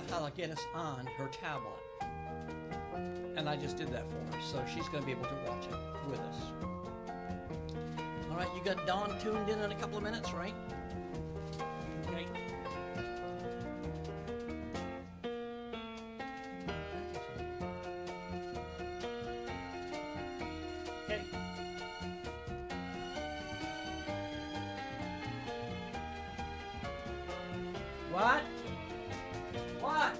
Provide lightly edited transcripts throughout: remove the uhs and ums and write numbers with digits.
how to get us on her tablet. And I just did that for her, so she's going to be able to watch it with us. All right, you got Dawn tuned in a couple of minutes, right? Okay. Okay. What? What?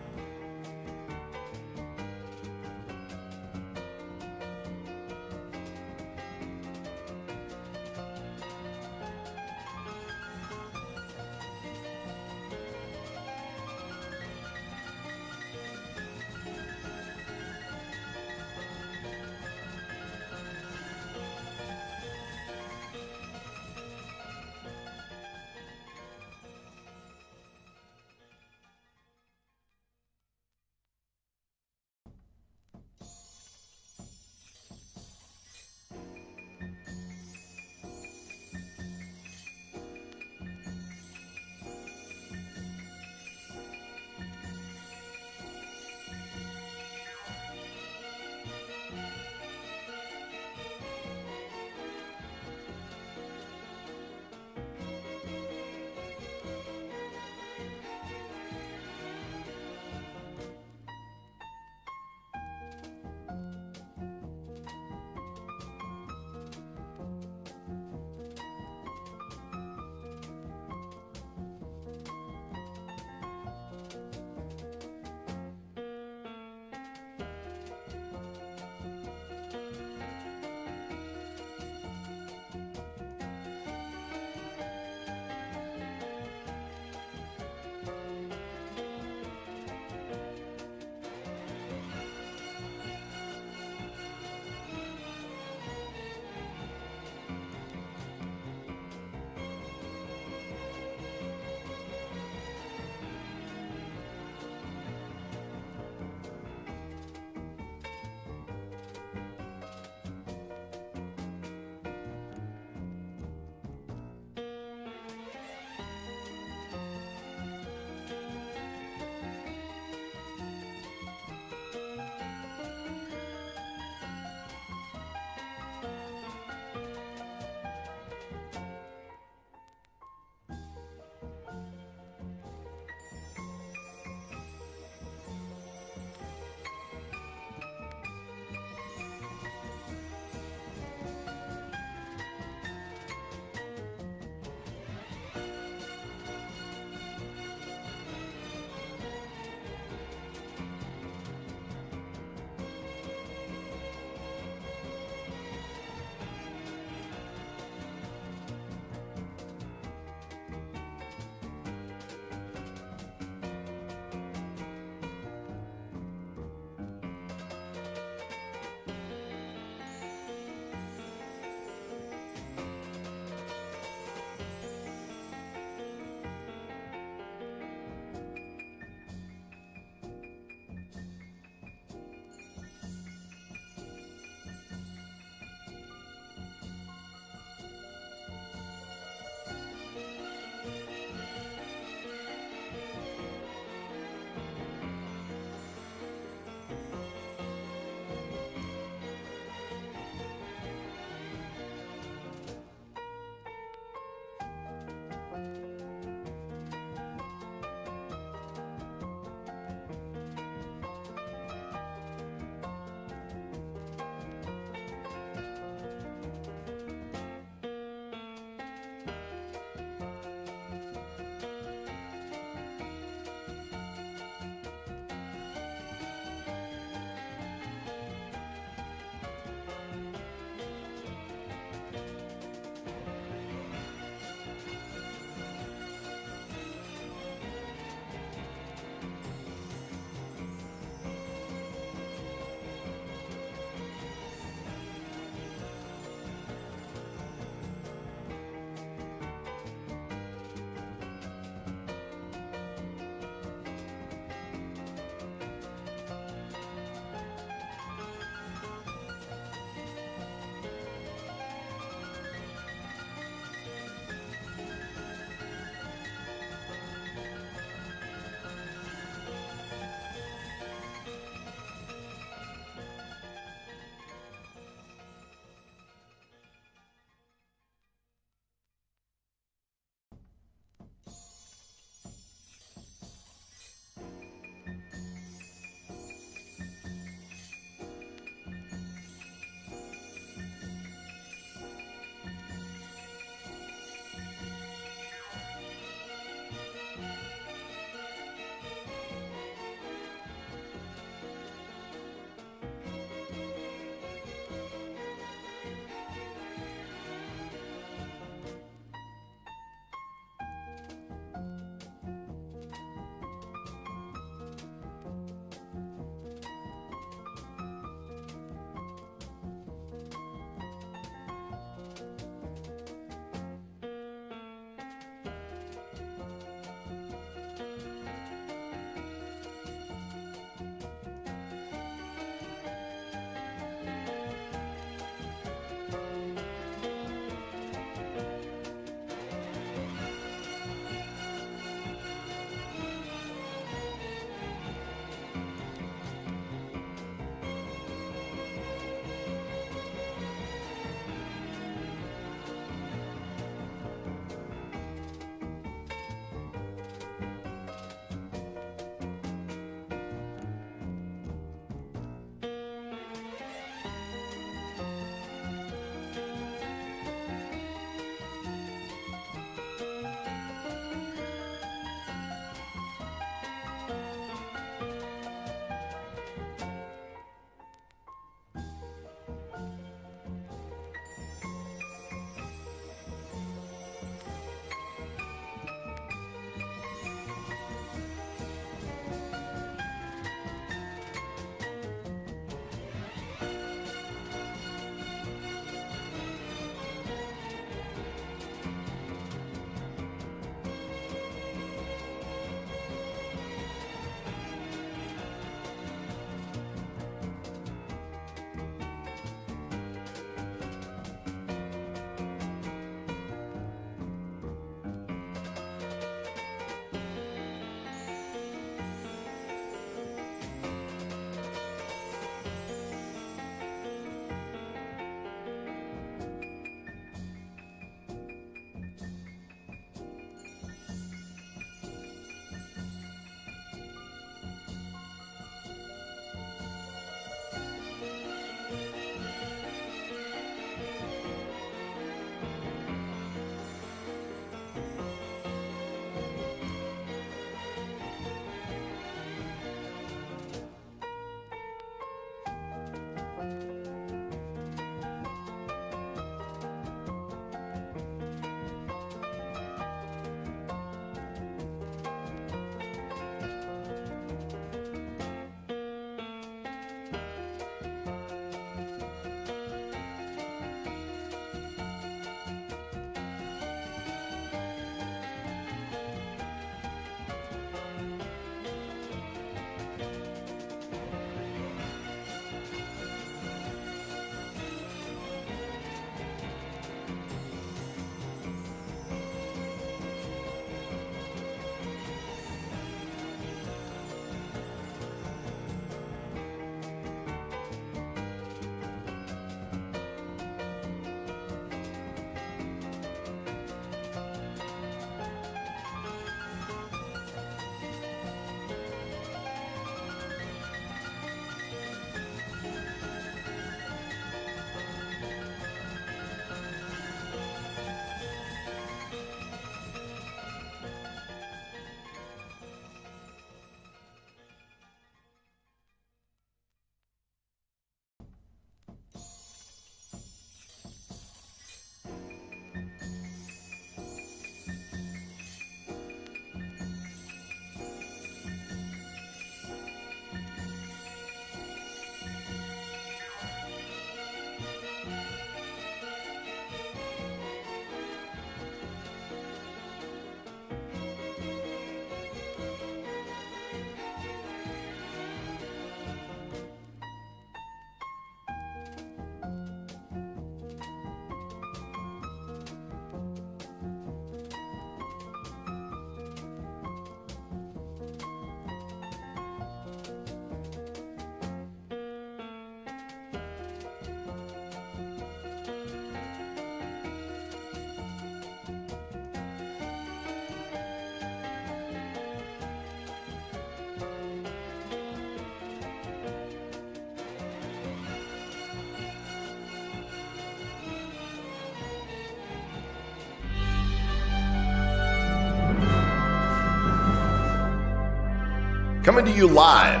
Coming to you live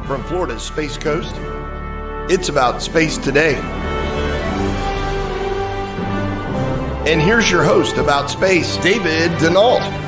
from Florida's Space Coast, it's About Space Today. And here's your host about space, David Denault.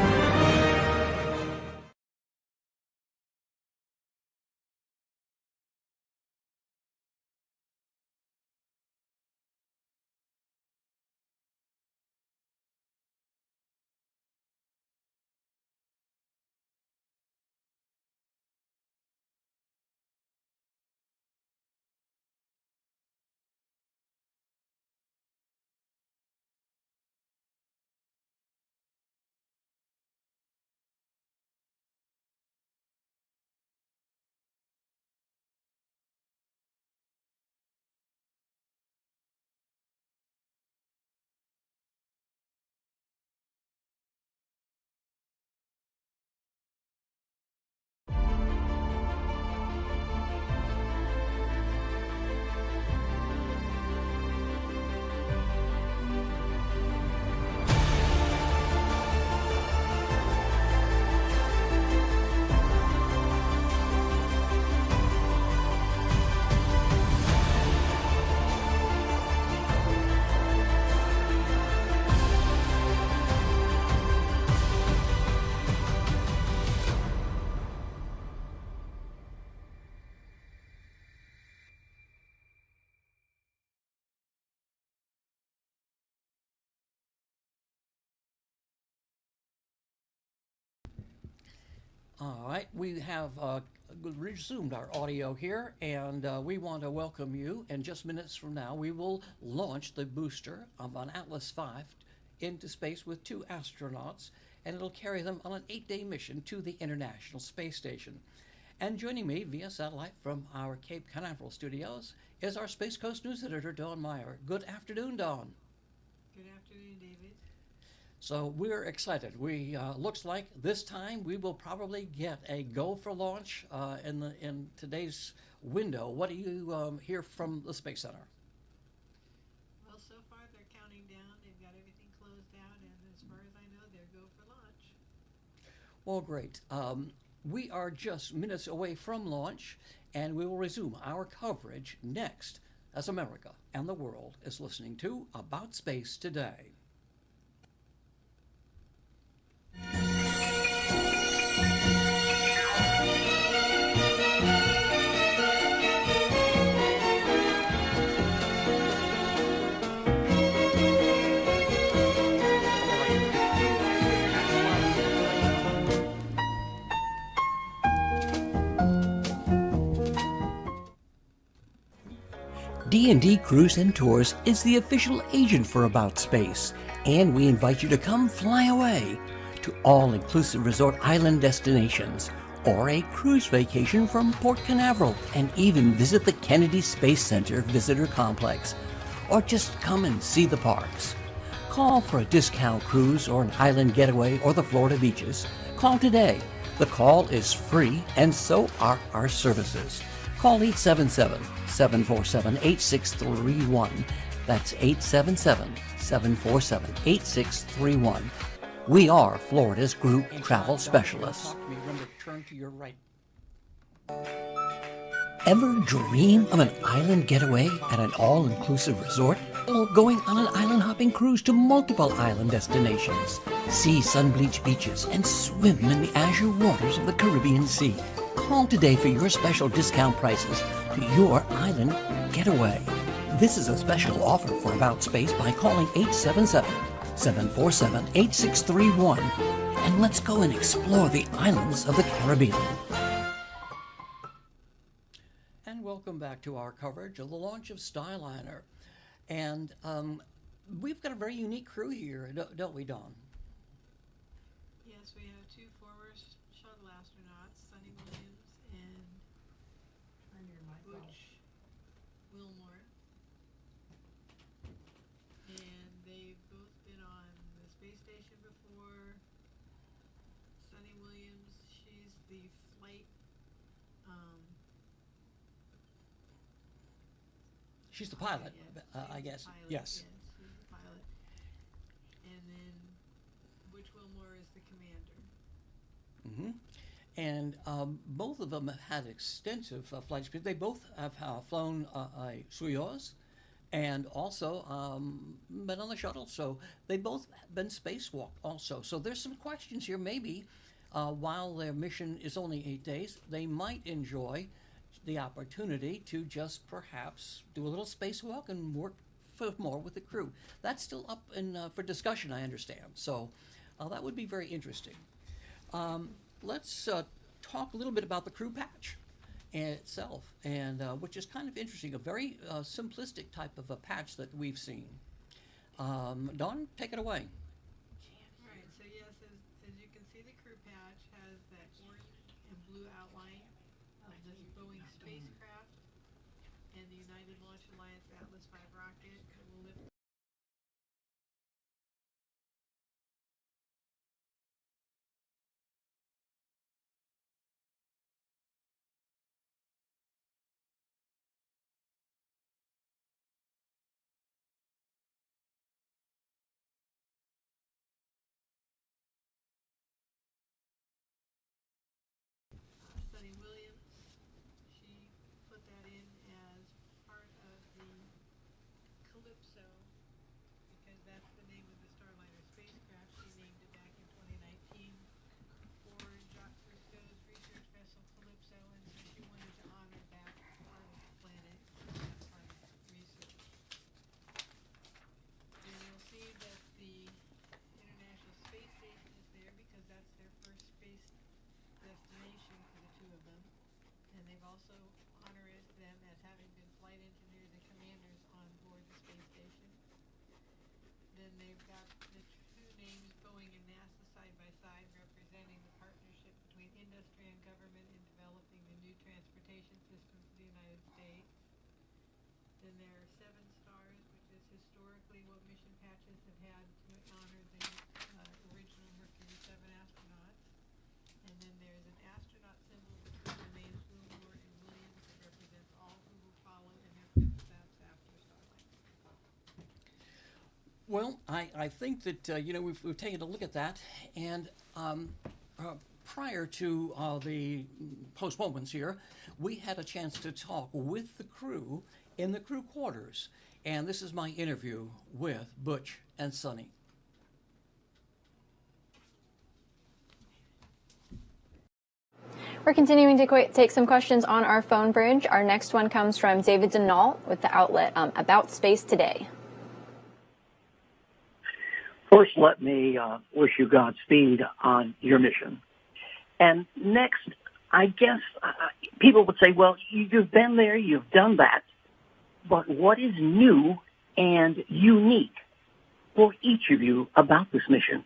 All right, we have resumed our audio here, and we want to welcome you. In just minutes from now, we will launch the booster of an Atlas V into space with 2 astronauts, and it'll carry them on an 8-day mission to the International Space Station. And joining me via satellite from our Cape Canaveral studios is our Space Coast News editor, Dawn Meyer. Good afternoon, Dawn. Good afternoon, David. So we're excited. We looks like this time we will probably get a go for launch in today's window. What do you hear from the Space Center? Well, so far they're counting down. They've got everything closed out, and as far as I know, they're go for launch. Well, great. We are just minutes away from launch, and we will resume our coverage next as America and the world is listening to About Space Today. D&D Cruise and Tours is the official agent for About Space, and we invite you to come fly away to all-inclusive resort island destinations, or a cruise vacation from Port Canaveral, and even visit the Kennedy Space Center Visitor Complex, or just come and see the parks. Call for a discount cruise or an island getaway or the Florida beaches. Call today. The call is free, and so are our services. Call 877-747-8631. That's 877-747-8631. We are Florida's group travel specialists. Remember, turn to your right. Ever dream of an island getaway at an all-inclusive resort? Or going on an island-hopping cruise to multiple island destinations? See sun-bleached beaches and swim in the azure waters of the Caribbean Sea. Call today for your special discount prices to your island getaway. This is a special offer for About Space by calling 877-747-8631. And let's go and explore the islands of the Caribbean. And welcome back to our coverage of the launch of Starliner. And we've got a very unique crew here, don't we, Dawn? Yes, we have 2 former shuttle astronauts, Sunny Williams and Butch Wilmore. And they've both been on the space station before. Sunny Williams, she's the flight She's the pilot, I guess. Pilot, Yes. She's the pilot. And then Butch Wilmore is the commander. and both of them have had extensive flight experience. They both have flown a Soyuz and also been on the shuttle. So they both been spacewalked also. So there's some questions here. Maybe while their mission is only 8 days, they might enjoy the opportunity to just perhaps do a little spacewalk and work more with the crew. That's still up for discussion, I understand. So that would be very interesting. Let's talk a little bit about the crew patch itself, and which is kind of interesting, a very simplistic type of a patch that we've seen. Dawn, take it away. Right, so yes, as you can see, the crew patch has that orange and blue outline of the Boeing spacecraft and the United Launch Alliance Atlas V rocket that will lift Sunny Williams. She put that in as part of the Calypso because that's the name of the Starliner spacecraft. She named it back in 2019 for Jacques Cousteau's research vessel Calypso, and so she wanted to honor that part of the planet, that part of research. And you'll see that the International Space Station is there because that's their first space destination for the two of them. And they've also honored them as having been flight engineers and commanders on board the space station. Then they've got the two names, Boeing and NASA, side by side, representing the partnership between industry and government in developing the new transportation systems of the United States. Then there are 7 stars, which is historically what mission patches have had to honor the original Mercury 7 astronauts. And then there's an astronaut symbol between the names Wilmore and Williams that represents all who will follow in their footsteps after Starliner. Well, I think that we've taken a look at that, and prior to the postponements here, we had a chance to talk with the crew in the crew quarters, and this is my interview with Butch and Sunny. We're continuing to take some questions on our phone bridge. Our next one comes from David Denault with the outlet About Space Today. First, let me wish you Godspeed on your mission. And next, I guess people would say, well, you've been there, you've done that, but what is new and unique for each of you about this mission?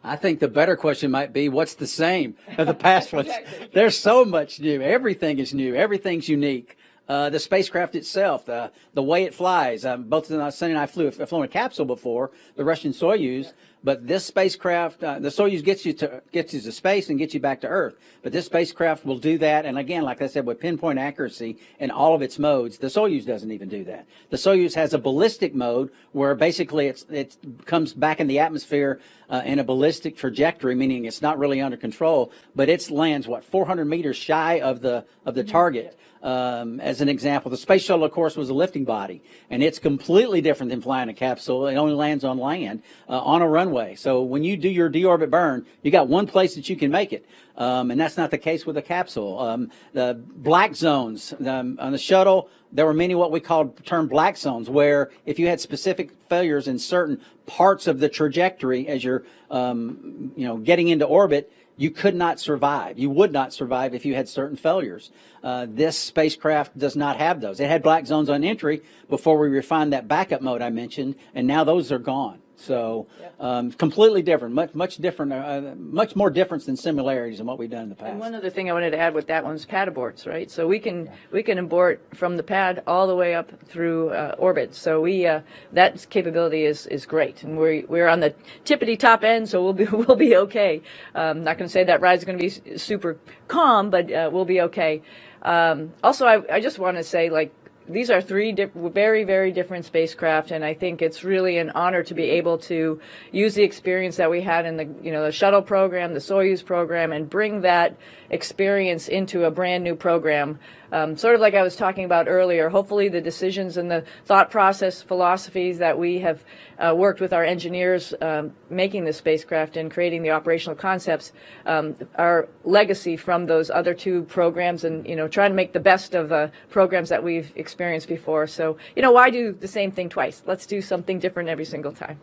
I think the better question might be, what's the same of the past ones? Exactly. There's so much new. Everything is new. Everything's unique. The spacecraft itself, the way it flies. Both Sunny and I have flown a capsule before, the Russian Soyuz. But this spacecraft, the Soyuz gets you to space and gets you back to Earth. But this spacecraft will do that. And again, like I said, with pinpoint accuracy in all of its modes, the Soyuz doesn't even do that. The Soyuz has a ballistic mode where basically it comes back in the atmosphere in a ballistic trajectory, meaning it's not really under control, but it lands 400 meters shy of the target. As an example, the space shuttle, of course, was a lifting body, and it's completely different than flying a capsule. It only lands on land, on a runway. So when you do your deorbit burn, you got one place that you can make it, and that's not the case with a capsule. The black zones on the shuttle, there were many what we call term black zones, where if you had specific failures in certain parts of the trajectory as you're, getting into orbit, you could not survive. You would not survive if you had certain failures. This spacecraft does not have those. It had black zones on entry before we refined that backup mode I mentioned, and now those are gone. So completely different, much different, much more difference than similarities in what we've done in the past. And one other thing I wanted to add with that one's pad aborts, right? So we can abort from the pad all the way up through orbit. So that capability is great, and we're on the tippity top end, so we'll be okay. Not going to say that ride's going to be super calm, but we'll be okay. Also, I just want to say, like, these are three very, very different spacecraft, and I think it's really an honor to be able to use the experience that we had in the shuttle program, the Soyuz program, and bring that experience into a brand new program. Sort of like I was talking about earlier, hopefully the decisions and the thought process philosophies that we have worked with our engineers making the spacecraft and creating the operational concepts are legacy from those other two programs, and trying to make the best of programs that we've experienced before. So why do the same thing twice? Let's do something different every single time.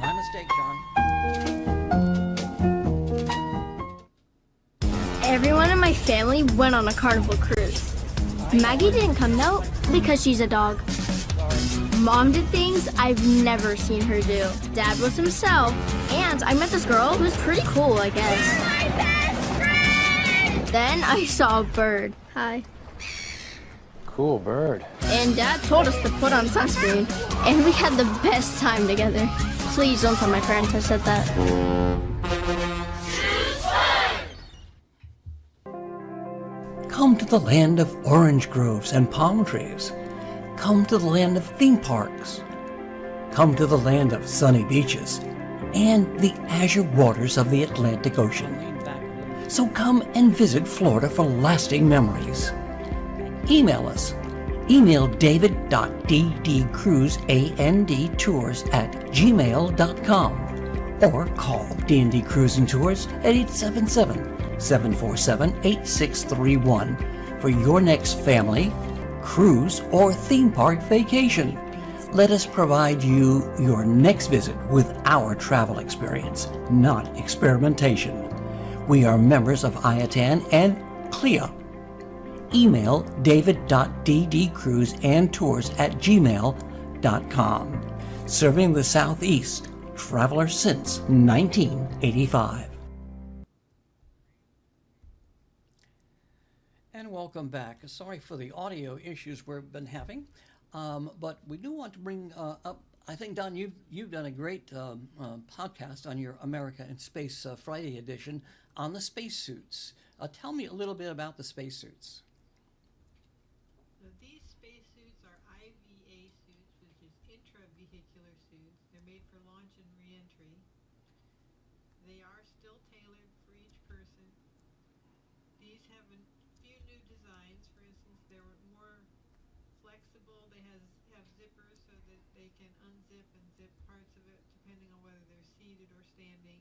My mistake, John. Everyone in my family went on a Carnival cruise. Maggie didn't come though because she's a dog. Mom did things I've never seen her do. Dad was himself, and I met this girl who was pretty cool, I guess. My best friend! Then I saw a bird. Hi. Cool bird. And Dad told us to put on sunscreen, and we had the best time together. Please don't tell my parents I said that. Come to the land of orange groves and palm trees. Come to the land of theme parks. Come to the land of sunny beaches and the azure waters of the Atlantic Ocean. So come and visit Florida for lasting memories. Email us. Email david.ddcruisandtours@gmail.com or call D&D Cruise and Tours at 877-747-8631 for your next family, cruise, or theme park vacation. Let us provide you your next visit with our travel experience, not experimentation. We are members of IATAN and CLIA. Email david.ddcruisandtours@gmail.com. Serving the Southeast, traveler since 1985. And welcome back. Sorry for the audio issues we've been having, but we do want to bring up, I think, Don, you've done a great podcast on your America in Space Friday edition on the spacesuits. Tell me a little bit about the spacesuits. These spacesuits are IVA suits, which is intravehicular suits. They're made for launch and re-entry. They are still tailored for each person. These have a few new designs. For instance, they're more flexible. They have zippers so that they can unzip and zip parts of it depending on whether they're seated or standing.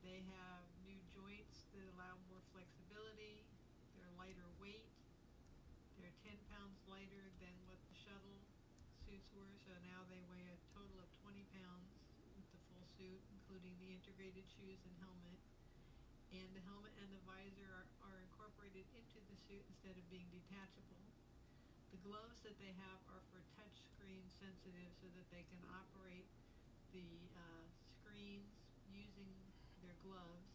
They have new joints that allow more flexibility. They're lighter weight. They're 10 pounds lighter than what the shuttle suits were, so now they weigh a total of 20 pounds with the full suit, including the integrated shoes and helmet. And the helmet and the visor are incorporated into the suit instead of being detachable. The gloves that they have are for touch screen sensitive so that they can operate the screens using their gloves.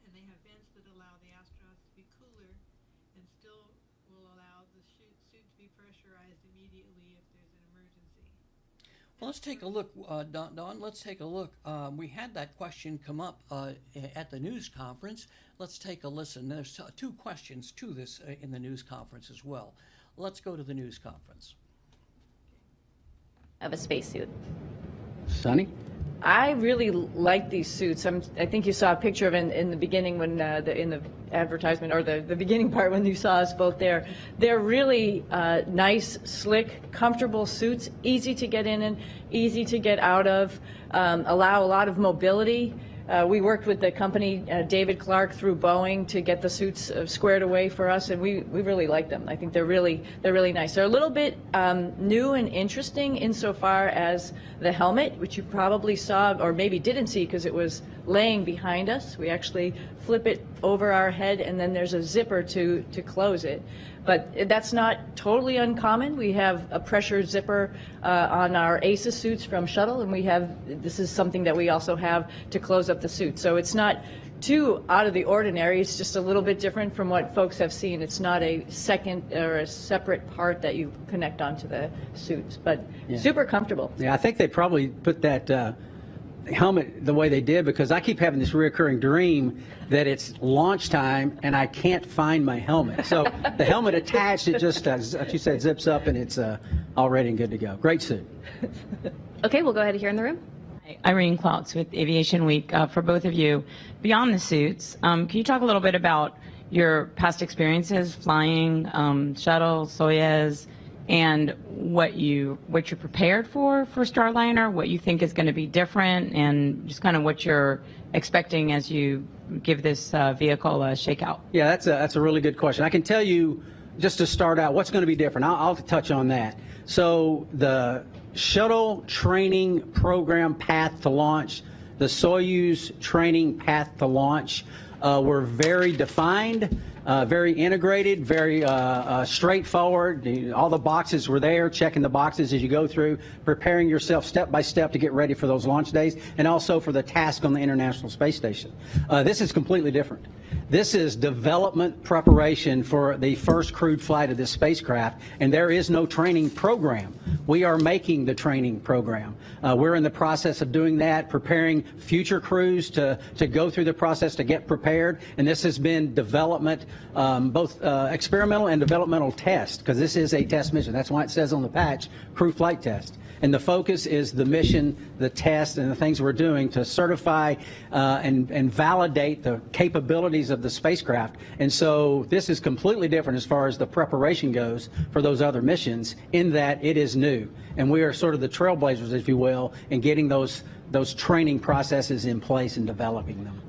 And they have vents that allow the astronauts to be cooler and still will allow the suit to be pressurized immediately if there's an emergency. Well, let's take a look, Don, let's take a look. We had that question come up at the news conference. Let's take a listen. There's two questions to this in the news conference as well. Let's go to the news conference. Of a spacesuit. Sunny? I really like these suits. I think you saw a picture of it in the beginning when in the advertisement, or the beginning part when you saw us both there. They're really nice, slick, comfortable suits, easy to get in and easy to get out of, allow a lot of mobility. we worked with the company, David Clark, through Boeing to get the suits squared away for us, and we really like them. I think they're really nice. They're a little bit new and interesting insofar as the helmet, which you probably saw or maybe didn't see because it was laying behind us. We actually flip it over our head, and then there's a zipper to close it. But that's not totally uncommon. We have a pressure zipper on our ACES suits from Shuttle, and this is something that we also have to close up the suit. So it's not too out of the ordinary. It's just a little bit different from what folks have seen. It's not a second or a separate part that you connect onto the suits, but super comfortable. Yeah, I think they probably put that helmet the way they did because I keep having this reoccurring dream that it's launch time and I can't find my helmet. So the helmet attached, it just, as you said, zips up and it's all ready and good to go. Great suit. Okay, we'll go ahead here in the room. Irene Klautz with Aviation Week. For both of you, beyond the suits, can you talk a little bit about your past experiences flying shuttle, Soyuz, and what you're prepared for Starliner, what you think is going to be different, and just kind of what you're expecting as you give this vehicle a shakeout? Yeah, that's a really good question. I can tell you, just to start out, what's going to be different. I'll touch on that. So the shuttle training program path to launch, the Soyuz training path to launch were very defined, very integrated, very straightforward. All the boxes were there, checking the boxes as you go through, preparing yourself step by step to get ready for those launch days, and also for the task on the International Space Station. This is completely different. This is development preparation for the first crewed flight of this spacecraft, and there is no training program. We are making the training program. We're in the process of doing that, preparing future crews to go through the process to get prepared, and this has been development, both experimental and developmental test, because this is a test mission. That's why it says on the patch, crew flight test. And the focus is the mission, the test, and the things we're doing to certify and validate the capabilities of the spacecraft. And so this is completely different as far as the preparation goes for those other missions, in that it is new. And we are sort of the trailblazers, if you will, in getting those training processes in place and developing them.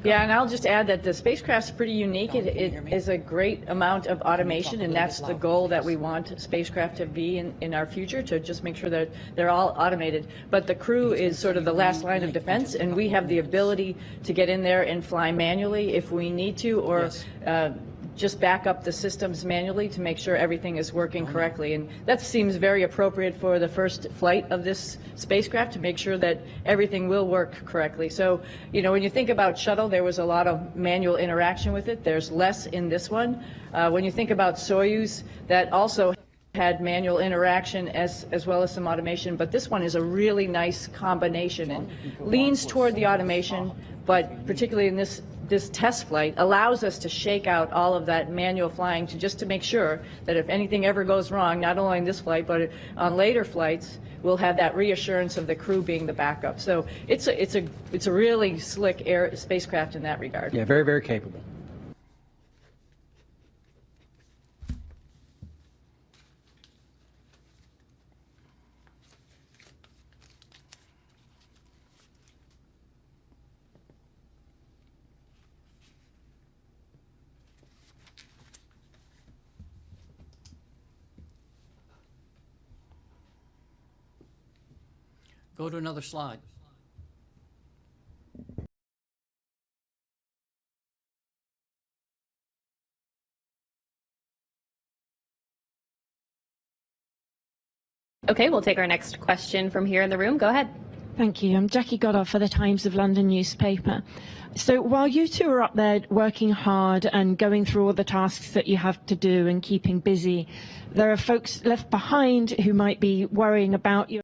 Yeah, and I'll just add that the spacecraft's pretty unique. It is a great amount of automation, and that's the goal that we want spacecraft to be in our future, to just make sure that they're all automated. But the crew is sort of the last line of defense, and we have the ability to get in there and fly manually if we need to, or just back up the systems manually to make sure everything is working correctly. And that seems very appropriate for the first flight of this spacecraft, to make sure that everything will work correctly. So, you know, when you think about shuttle, there was a lot of manual interaction with it. There's less in this one. When you think about Soyuz, that also had manual interaction as well as some automation, but this one is a really nice combination and leans toward the automation, but particularly in this test flight allows us to shake out all of that manual flying just to make sure that if anything ever goes wrong, not only in this flight but on later flights, we'll have that reassurance of the crew being the backup. So it's a really slick spacecraft in that regard. Yeah, very, very capable. Go to another slide. Okay, we'll take our next question from here in the room. Go ahead. Thank you. I'm Jackie Goddard for the Times of London newspaper. So while you two are up there working hard and going through all the tasks that you have to do and keeping busy, there are folks left behind who might be worrying about you.